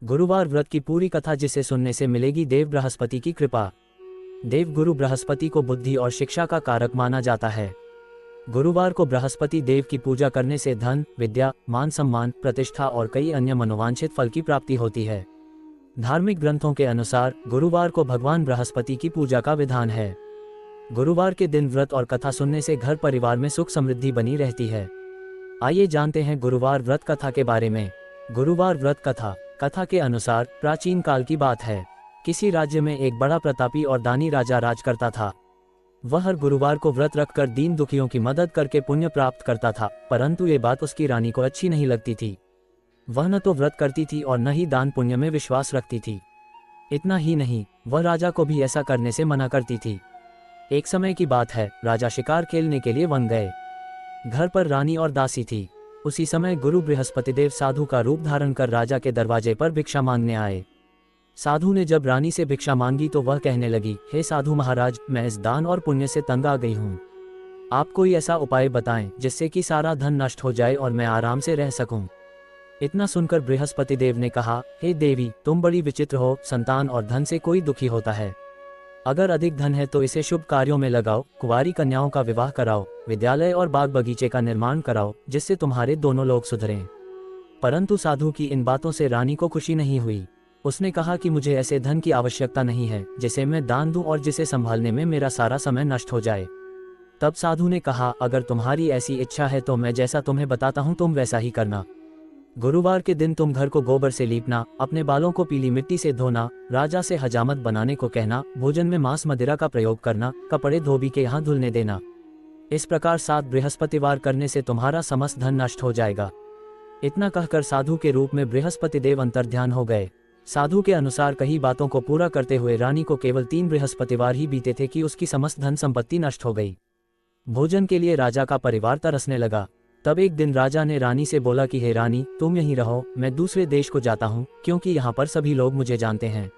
गुरुवार व्रत की पूरी कथा, जिसे सुनने से मिलेगी देव बृहस्पति की कृपा। देव गुरु बृहस्पति को बुद्धि और शिक्षा का कारक माना जाता है। गुरुवार को बृहस्पति देव की पूजा करने से धन, विद्या, मान सम्मान, प्रतिष्ठा और कई अन्य मनोवांछित फल की प्राप्ति होती है। धार्मिक ग्रंथों के अनुसार गुरुवार को भगवान बृहस्पति की पूजा का विधान है। गुरुवार के दिन व्रत और कथा सुनने से घर परिवार में सुख समृद्धि बनी रहती है। आइए जानते हैं गुरुवार व्रत कथा के बारे में। गुरुवार व्रत कथा। कथा के अनुसार प्राचीन काल की बात है। किसी राज्य में एक बड़ा प्रतापी और दानी राजा राज करता था। वह हर गुरुवार को व्रत रखकर दीन दुखियों की मदद करके पुण्य प्राप्त करता था, परंतु ये बात उसकी रानी को अच्छी नहीं लगती थी। वह न तो व्रत करती थी और न ही दान पुण्य में विश्वास रखती थी। इतना ही नहीं, वह राजा को भी ऐसा करने से मना करती थी। एक समय की बात है, राजा शिकार खेलने के लिए वन गए। घर पर रानी और दासी थी। उसी समय गुरु बृहस्पतिदेव साधु का रूप धारण कर राजा के दरवाजे पर भिक्षा मांगने आए। साधु ने जब रानी से भिक्षा मांगी तो वह कहने लगी, हे साधु महाराज, मैं इस दान और पुण्य से तंग आ गई हूँ। आप कोई ऐसा उपाय बताएं जिससे कि सारा धन नष्ट हो जाए और मैं आराम से रह सकूं। इतना सुनकर बृहस्पतिदेव ने कहा, हे देवी, तुम बड़ी विचित्र हो। संतान और धन से कोई दुखी होता है। अगर अधिक धन है तो इसे शुभ कार्यों में लगाओ, कुंवारी कन्याओं का विवाह कराओ, विद्यालय और बाग बगीचे का निर्माण कराओ, जिससे तुम्हारे दोनों लोग सुधरें। परंतु साधु की इन बातों से रानी को खुशी नहीं हुई। उसने कहा कि मुझे ऐसे धन की आवश्यकता नहीं है जिसे मैं दान दूं और जिसे संभालने में मेरा सारा समय नष्ट हो जाए। तब साधु ने कहा, अगर तुम्हारी ऐसी इच्छा है तो मैं जैसा तुम्हें बताता हूं तुम वैसा ही करना। गुरुवार के दिन तुम घर को गोबर से लीपना, अपने बालों को पीली मिट्टी से धोना, राजा से हजामत बनाने को कहना, भोजन में मांस मदिरा का प्रयोग करना, कपड़े धोबी के यहाँ धुलने देना। इस प्रकार 7 बृहस्पतिवार करने से तुम्हारा समस्त धन नष्ट हो जाएगा। इतना कहकर साधु के रूप में बृहस्पतिदेव अंतर्ध्यान हो गए। साधु के अनुसार कई बातों को पूरा करते हुए रानी को केवल 3 बृहस्पतिवार ही बीते थे कि उसकी समस्त धन संपत्ति नष्ट हो गई। भोजन के लिए राजा का परिवार तरसने लगा। तब एक दिन राजा ने रानी से बोला कि हे रानी, तुम यहीं रहो, मैं दूसरे देश को जाता हूँ, क्योंकि यहाँ पर सभी लोग मुझे जानते हैं,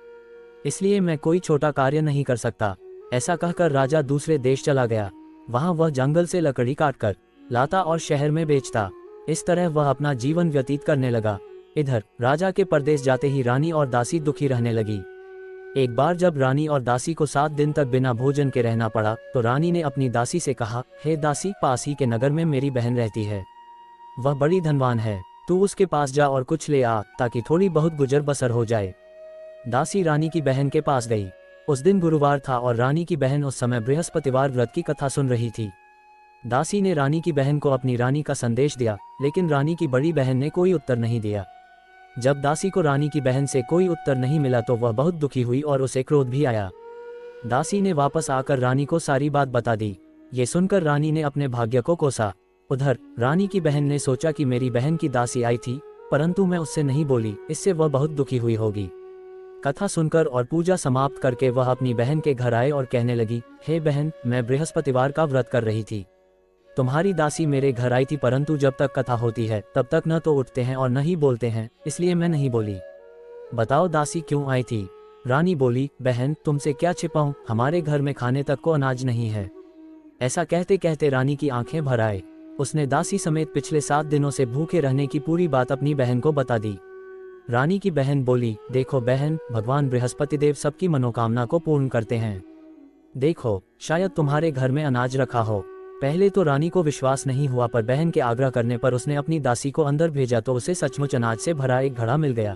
इसलिए मैं कोई छोटा कार्य नहीं कर सकता। ऐसा कहकर राजा दूसरे देश चला गया। वहाँ वह जंगल से लकड़ी काटकर लाता और शहर में बेचता। इस तरह वह अपना जीवन व्यतीत करने लगा। इधर राजा के परदेश जाते ही रानी और दासी दुखी रहने लगी। एक बार जब रानी और दासी को 7 दिन तक बिना भोजन के रहना पड़ा तो रानी ने अपनी दासी से कहा, हे दासी, पास ही के नगर में मेरी बहन रहती है। वह बड़ी धनवान है, तू उसके पास जा और कुछ ले आ ताकि थोड़ी बहुत गुजर बसर हो जाए। दासी रानी की बहन के पास गई। उस दिन गुरुवार था और रानी की बहन उस समय बृहस्पतिवार व्रत की कथा सुन रही थी। दासी ने रानी की बहन को अपनी रानी का संदेश दिया, लेकिन रानी की बड़ी बहन ने कोई उत्तर नहीं दिया। जब दासी को रानी की बहन से कोई उत्तर नहीं मिला तो वह बहुत दुखी हुई और उसे क्रोध भी आया। दासी ने वापस आकर रानी को सारी बात बता दी। ये सुनकर रानी ने अपने भाग्य को कोसा। उधर रानी की बहन ने सोचा कि मेरी बहन की दासी आई थी, परंतु मैं उससे नहीं बोली, इससे वह बहुत दुखी हुई होगी। कथा सुनकर और पूजा समाप्त करके वह अपनी बहन के घर आए और कहने लगी, हे बहन, मैं बृहस्पतिवार का व्रत कर रही थी। तुम्हारी दासी मेरे घर आई थी, परंतु जब तक कथा होती है तब तक न तो उठते हैं और न ही बोलते हैं, इसलिए मैं नहीं बोली। बताओ दासी क्यों आई थी? रानी बोली, बहन, तुमसे क्या छिपाऊं, हमारे घर में खाने तक को अनाज नहीं है। ऐसा कहते कहते रानी की आंखें भर आए। उसने दासी समेत पिछले 7 दिनों से भूखे रहने की पूरी बात अपनी बहन को बता दी। रानी की बहन बोली, देखो बहन, भगवान बृहस्पतिदेव सबकी मनोकामना को पूर्ण करते हैं। देखो, शायद तुम्हारे घर में अनाज रखा हो। पहले तो रानी को विश्वास नहीं हुआ, पर बहन के आग्रह करने पर उसने अपनी दासी को अंदर भेजा तो उसे सचमुच अनाज से भरा एक घड़ा मिल गया।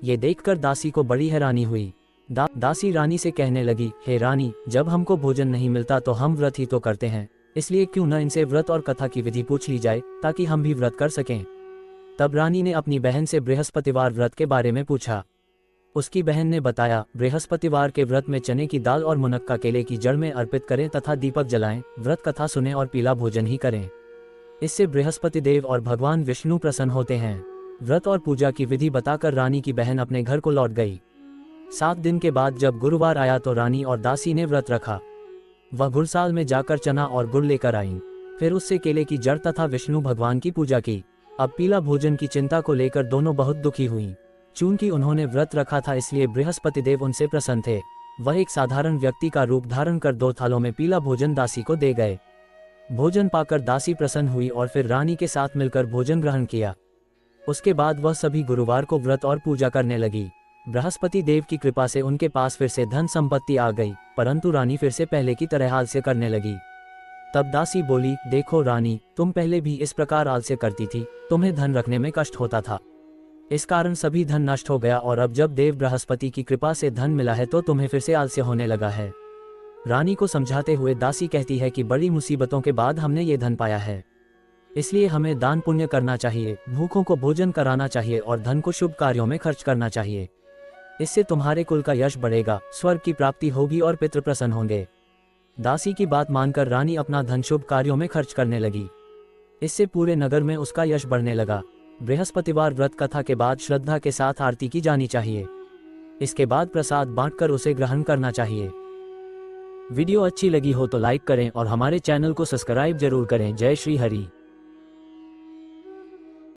ये देखकर दासी को बड़ी हैरानी हुई। दासी रानी से कहने लगी, हे रानी, जब हमको भोजन नहीं मिलता तो हम व्रत ही तो करते हैं, इसलिए क्यों न इनसे व्रत और कथा की विधि पूछ ली जाए ताकि हम भी व्रत कर सकें। तब रानी ने अपनी बहन से बृहस्पतिवार व्रत के बारे में पूछा। उसकी बहन ने बताया, बृहस्पतिवार के व्रत में चने की दाल और मुनक्का केले की जड़ में अर्पित करें तथा दीपक जलाएं, व्रत कथा सुने और पीला भोजन ही करें। इससे बृहस्पतिदेव और भगवान विष्णु प्रसन्न होते हैं। व्रत और पूजा की विधि बताकर रानी की बहन अपने घर को लौट गई। 7 दिन के बाद जब गुरुवार आया तो रानी और दासी ने व्रत रखा। वह गुड़साल में जाकर चना और गुड़ लेकर आईं। फिर उससे केले की जड़ तथा विष्णु भगवान की पूजा की। अब पीला भोजन की चिंता को लेकर दोनों बहुत दुखी हुईं। चूंकि उन्होंने व्रत रखा था इसलिए बृहस्पतिदेव उनसे प्रसन्न थे। वह एक साधारण व्यक्ति का रूप धारण कर 2 थालों में पीला भोजन दासी को दे गए। भोजन पाकर दासी प्रसन्न हुई और फिर रानी के साथ मिलकर भोजन ग्रहण किया। उसके बाद वह सभी गुरुवार को व्रत और पूजा करने लगी। बृहस्पति देव की कृपा से उनके पास फिर से धन संपत्ति आ गई, परंतु रानी फिर से पहले की तरह आलस्य करने लगी। तब दासी बोली, देखो रानी, तुम पहले भी इस प्रकार आलस्य करती थी, तुम्हें धन रखने में कष्ट होता था, इस कारण सभी धन नष्ट हो गया, और अब जब देव बृहस्पति की कृपा से धन मिला है तो तुम्हें फिर से आलस्य होने लगा है। रानी को समझाते हुए दासी कहती है कि बड़ी मुसीबतों के बाद हमने ये धन पाया है, इसलिए हमें दान पुण्य करना चाहिए, भूखों को भोजन कराना चाहिए और धन को शुभ कार्यों में खर्च करना चाहिए। इससे तुम्हारे कुल का यश बढ़ेगा, स्वर्ग की प्राप्ति होगी और पितृ प्रसन्न होंगे। दासी की बात मानकर रानी अपना धन शुभ कार्यों में खर्च करने लगी। इससे पूरे नगर में उसका यश बढ़ने लगा। बृहस्पतिवार व्रत कथा के बाद श्रद्धा के साथ आरती की जानी चाहिए। इसके बाद प्रसाद बांटकर उसे ग्रहण करना चाहिए। वीडियो अच्छी लगी हो तो लाइक करें और हमारे चैनल को सब्सक्राइब जरूर करें। जय श्री हरि।